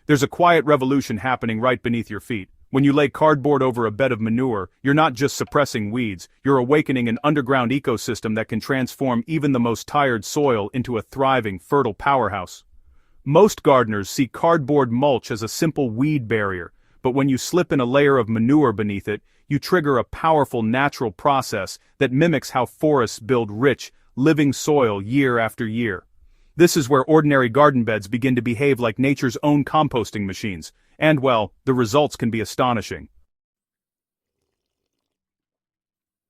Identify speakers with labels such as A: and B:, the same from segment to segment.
A: There's a quiet revolution happening right beneath your feet. When you lay cardboard over a bed of manure, you're not just suppressing weeds, you're awakening an underground ecosystem that can transform even the most tired soil into a thriving, fertile powerhouse. Most gardeners see cardboard mulch as a simple weed barrier, but when you slip in a layer of manure beneath it, you trigger a powerful natural process that mimics how forests build rich, living soil year after year. This is where ordinary garden beds begin to behave like nature's own composting machines. And well, the results can be astonishing.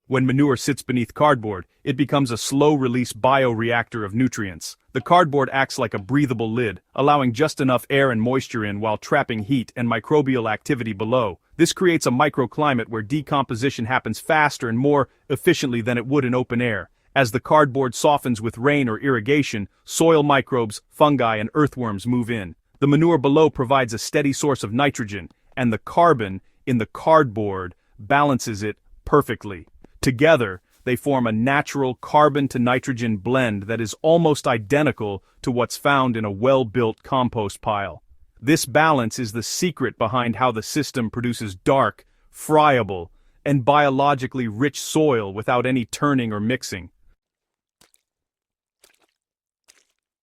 A: When manure sits beneath cardboard, it becomes a slow-release bioreactor of nutrients. The cardboard acts like a breathable lid, allowing just enough air and moisture in while trapping heat and microbial activity below. This creates a microclimate where decomposition happens faster and more efficiently than it would in open air. As the cardboard softens with rain or irrigation, soil microbes, fungi, and earthworms move in. The manure below provides a steady source of nitrogen, and the carbon in the cardboard balances it perfectly. Together, they form a natural carbon-to-nitrogen blend that is almost identical to what's found in a well-built compost pile. This balance is the secret behind how the system produces dark, friable, and biologically rich soil without any turning or mixing.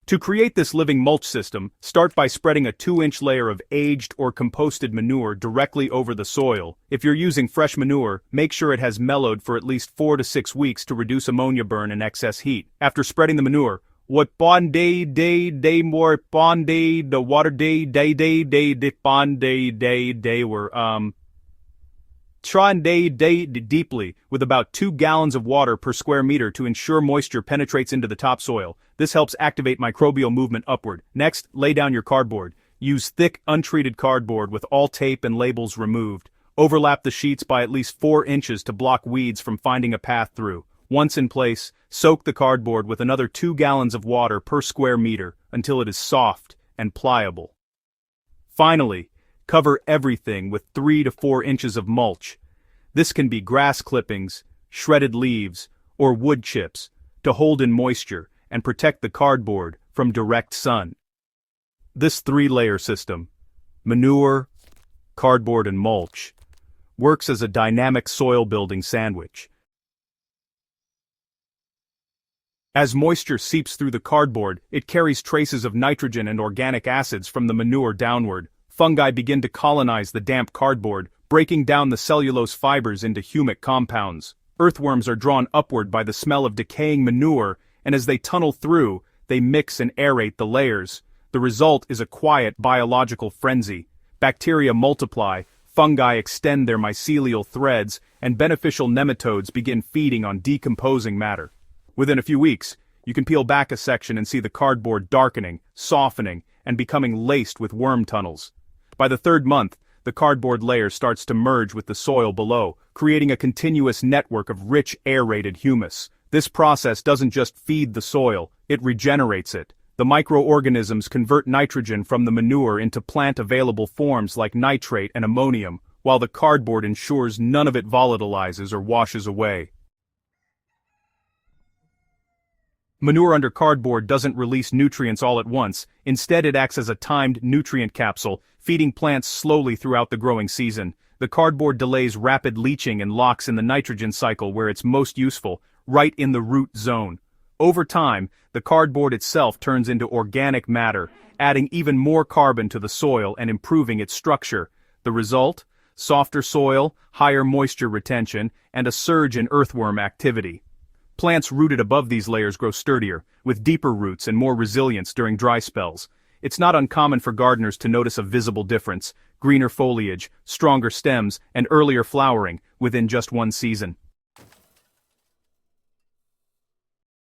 A: To create this living mulch system, start by spreading a 2-inch layer of aged or composted manure directly over the soil. If you're using fresh manure, make sure it has mellowed for at least 4 to 6 weeks to reduce ammonia burn and excess heat. After spreading the manure, what bond day more bond day the water day bond day were try and day deeply with about 2 gallons of water per square meter to ensure moisture penetrates into the topsoil. This helps activate microbial movement upward. Next, lay down your cardboard. Use thick, untreated cardboard with all tape and labels removed. Overlap the sheets by at least 4 inches to block weeds from finding a path through. Once in place, soak the cardboard with another 2 gallons of water per square meter until it is soft and pliable. Finally, cover everything with 3 to 4 inches of mulch. This can be grass clippings, shredded leaves, or wood chips to hold in moisture and protect the cardboard from direct sun. This 3-layer system, manure, cardboard, and mulch, works as a dynamic soil-building sandwich. As moisture seeps through the cardboard, it carries traces of nitrogen and organic acids from the manure downward. Fungi begin to colonize the damp cardboard, breaking down the cellulose fibers into humic compounds. Earthworms are drawn upward by the smell of decaying manure, and as they tunnel through, they mix and aerate the layers. The result is a quiet biological frenzy. Bacteria multiply, fungi extend their mycelial threads, and beneficial nematodes begin feeding on decomposing matter. Within a few weeks, you can peel back a section and see the cardboard darkening, softening, and becoming laced with worm tunnels. By the 3rd month, the cardboard layer starts to merge with the soil below, creating a continuous network of rich aerated humus. This process doesn't just feed the soil, it regenerates it. The microorganisms convert nitrogen from the manure into plant-available forms like nitrate and ammonium, while the cardboard ensures none of it volatilizes or washes away. Manure under cardboard doesn't release nutrients all at once. Instead, it acts as a timed nutrient capsule, feeding plants slowly throughout the growing season. The cardboard delays rapid leaching and locks in the nitrogen cycle where it's most useful, right in the root zone. Over time, the cardboard itself turns into organic matter, adding even more carbon to the soil and improving its structure. The result? Softer soil, higher moisture retention, and a surge in earthworm activity. Plants rooted above these layers grow sturdier, with deeper roots and more resilience during dry spells. It's not uncommon for gardeners to notice a visible difference: greener foliage, stronger stems, and earlier flowering within just one season.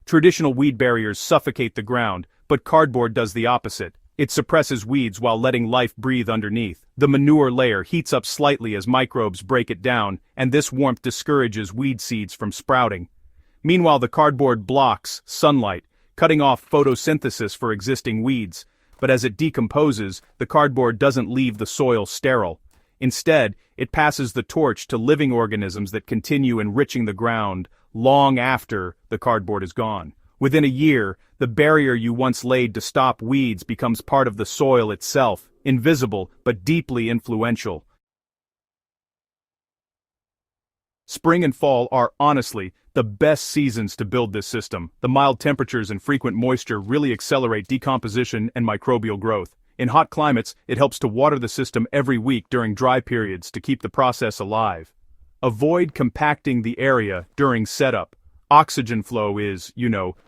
A: Traditional weed barriers suffocate the ground, but cardboard does the opposite. It suppresses weeds while letting life breathe underneath. The manure layer heats up slightly as microbes break it down, and this warmth discourages weed seeds from sprouting. Meanwhile, the cardboard blocks sunlight, cutting off photosynthesis for existing weeds. But as it decomposes, the cardboard doesn't leave the soil sterile. Instead, it passes the torch to living organisms that continue enriching the ground long after the cardboard is gone. Within a year, the barrier you once laid to stop weeds becomes part of the soil itself. invisible but deeply influential. Spring and fall are, honestly, the best seasons to build this system. The mild temperatures and frequent moisture really accelerate decomposition and microbial growth. In hot climates, it helps to water the system every week during dry periods to keep the process alive. Avoid compacting the area during setup. Oxygen flow is,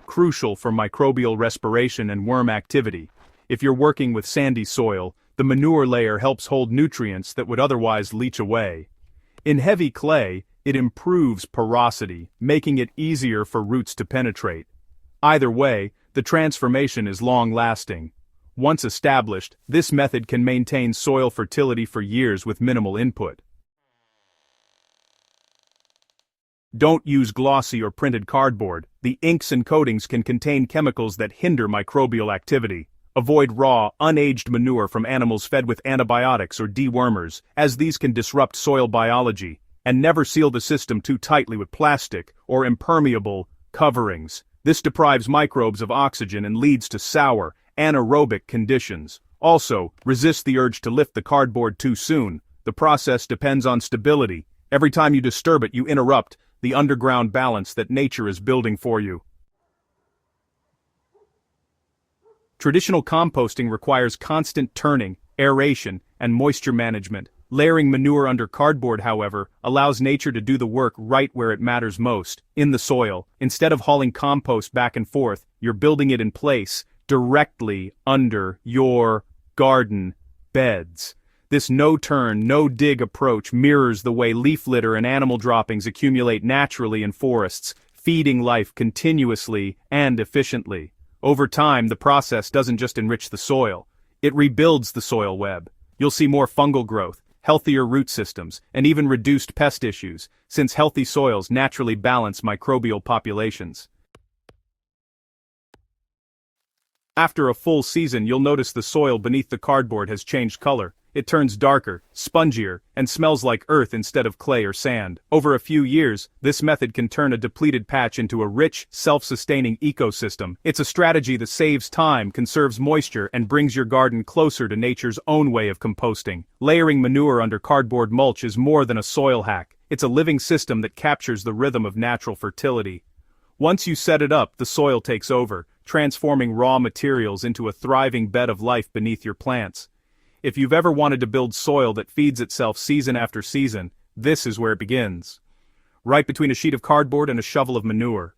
A: crucial for microbial respiration and worm activity. If you're working with sandy soil, the manure layer helps hold nutrients that would otherwise leach away. In heavy clay, it improves porosity, making it easier for roots to penetrate. Either way, the transformation is long-lasting. Once established, this method can maintain soil fertility for years with minimal input. Don't use glossy or printed cardboard. The inks and coatings can contain chemicals that hinder microbial activity. Avoid raw, unaged manure from animals fed with antibiotics or dewormers, as these can disrupt soil biology. And never seal the system too tightly with plastic or impermeable coverings. This deprives microbes of oxygen and leads to sour, anaerobic conditions. Also, resist the urge to lift the cardboard too soon. The process depends on stability. Every time you disturb it, you interrupt the underground balance that nature is building for you. Traditional composting requires constant turning, aeration, and moisture management. Layering manure under cardboard, however, allows nature to do the work right where it matters most, in the soil. Instead of hauling compost back and forth, you're building it in place, directly under your garden beds. This no-turn, no-dig approach mirrors the way leaf litter and animal droppings accumulate naturally in forests, feeding life continuously and efficiently. Over time, the process doesn't just enrich the soil, it rebuilds the soil web. You'll see more fungal growth, healthier root systems, and even reduced pest issues, since healthy soils naturally balance microbial populations. After a full season, you'll notice the soil beneath the cardboard has changed color. It turns darker, spongier, and smells like earth instead of clay or sand. Over a few years, this method can turn a depleted patch into a rich, self-sustaining ecosystem. It's a strategy that saves time, conserves moisture, and brings your garden closer to nature's own way of composting. Layering manure under cardboard mulch is more than a soil hack. It's a living system that captures the rhythm of natural fertility. Once you set it up, the soil takes over, transforming raw materials into a thriving bed of life beneath your plants. If you've ever wanted to build soil that feeds itself season after season, this is where it begins. Right between a sheet of cardboard and a shovel of manure.